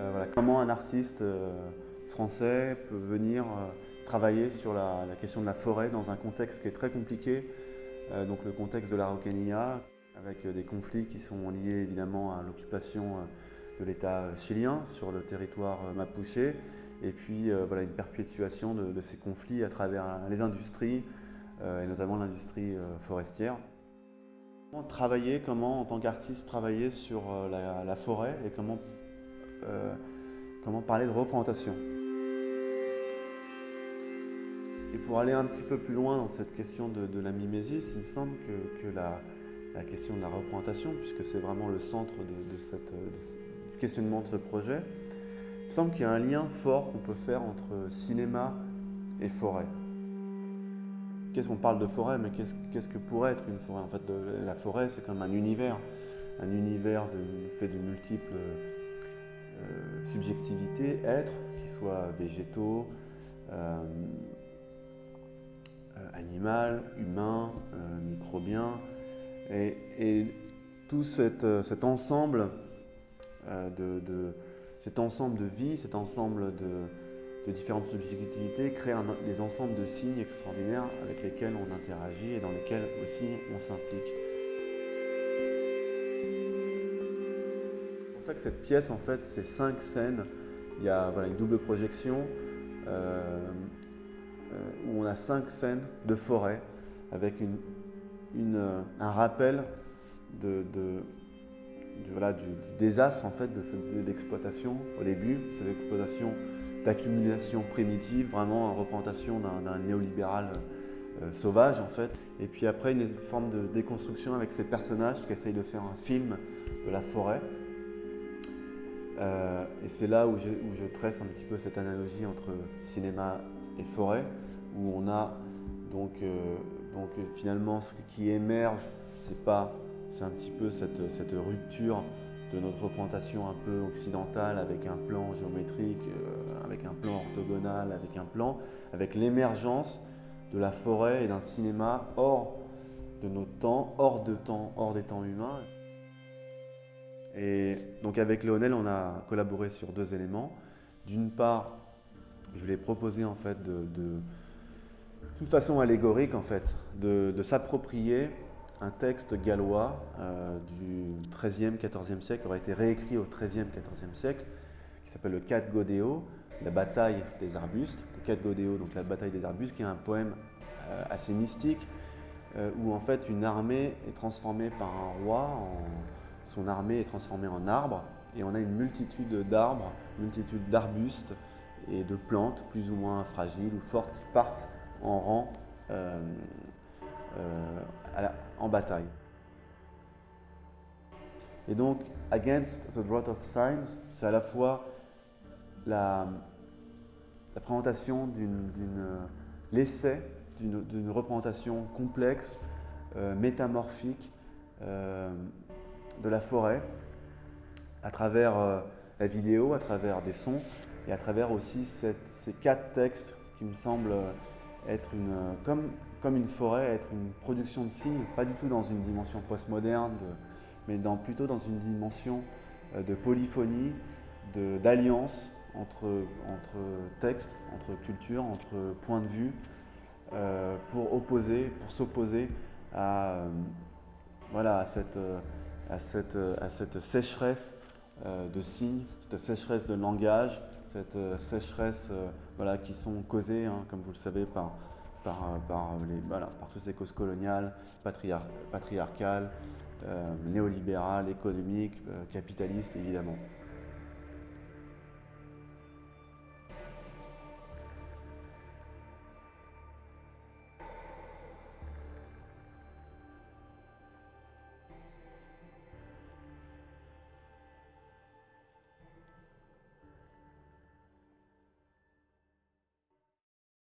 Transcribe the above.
Voilà, comment un artiste français peut venir travailler sur la question de la forêt dans un contexte qui est très compliqué, donc le contexte de l'Araucanía, avec des conflits qui sont liés évidemment à l'occupation de l'État chilien sur le territoire mapuche, et puis voilà, une perpétuation de ces conflits à travers les industries, et notamment l'industrie forestière. Comment en tant qu'artiste travailler sur la forêt et comment parler de représentation. Et pour aller un petit peu plus loin dans cette question de la mimésis, il me semble que la question de la représentation, puisque c'est vraiment le centre du questionnement de ce projet, il me semble qu'il y a un lien fort qu'on peut faire entre cinéma et forêt. Qu'est-ce qu'on parle de forêt, mais qu'est-ce que pourrait être une forêt? En fait, la forêt, c'est comme un univers fait de multiples subjectivités, êtres, qui soient végétaux, animal, humain, microbien, et tout cet ensemble cet ensemble de vie, cet ensemble de différentes subjectivités crée des ensembles de signes extraordinaires avec lesquels on interagit et dans lesquels aussi on s'implique. C'est pour ça que cette pièce, en fait, c'est 5 scènes. Il y a une double projection où on a 5 scènes de forêt avec un rappel du désastre en fait, de l'exploitation au début, cette exploitation d'accumulation primitive, vraiment en représentation d'un néolibéral sauvage en fait. Et puis après une forme de déconstruction avec ces personnages qui essayent de faire un film de la forêt. Et c'est là où je tresse un petit peu cette analogie entre cinéma et forêt, où on a donc finalement ce qui émerge, c'est un petit peu cette rupture de notre représentation un peu occidentale avec un plan géométrique, avec un plan orthogonal, avec l'émergence de la forêt et d'un cinéma hors de notre temps, hors des temps humains. Et donc avec Léonel, on a collaboré sur 2 éléments. D'une part, je lui ai proposé en fait d'une façon allégorique en fait, de s'approprier un texte gallois du XIIIe, XIVe siècle, qui aurait été réécrit au XIIIe, XIVe siècle, qui s'appelle le Cat Godeo, la bataille des arbustes. Le Cat Godeo, donc la bataille des arbustes, qui est un poème assez mystique, où en fait une armée est transformée par un roi, son armée est transformée en arbre, et on a une multitude d'arbres, une multitude d'arbustes et de plantes plus ou moins fragiles ou fortes qui partent en rang en bataille. Et donc, Against the Drought of Signs, c'est à la fois la présentation l'essai d'une représentation complexe, métamorphique de la forêt, à travers la vidéo, à travers des sons, et à travers aussi ces 4 textes qui me semblent être comme une forêt, être une production de signes, pas du tout dans une dimension postmoderne, mais plutôt dans une dimension de polyphonie, d'alliance entre textes, entre cultures, entre points de vue, pour s'opposer à cette sécheresse de signes, cette sécheresse de langage, cette sécheresse qui sont causées, comme vous le savez, par toutes ces causes coloniales, patriarcales, néolibérales, économiques, capitalistes évidemment.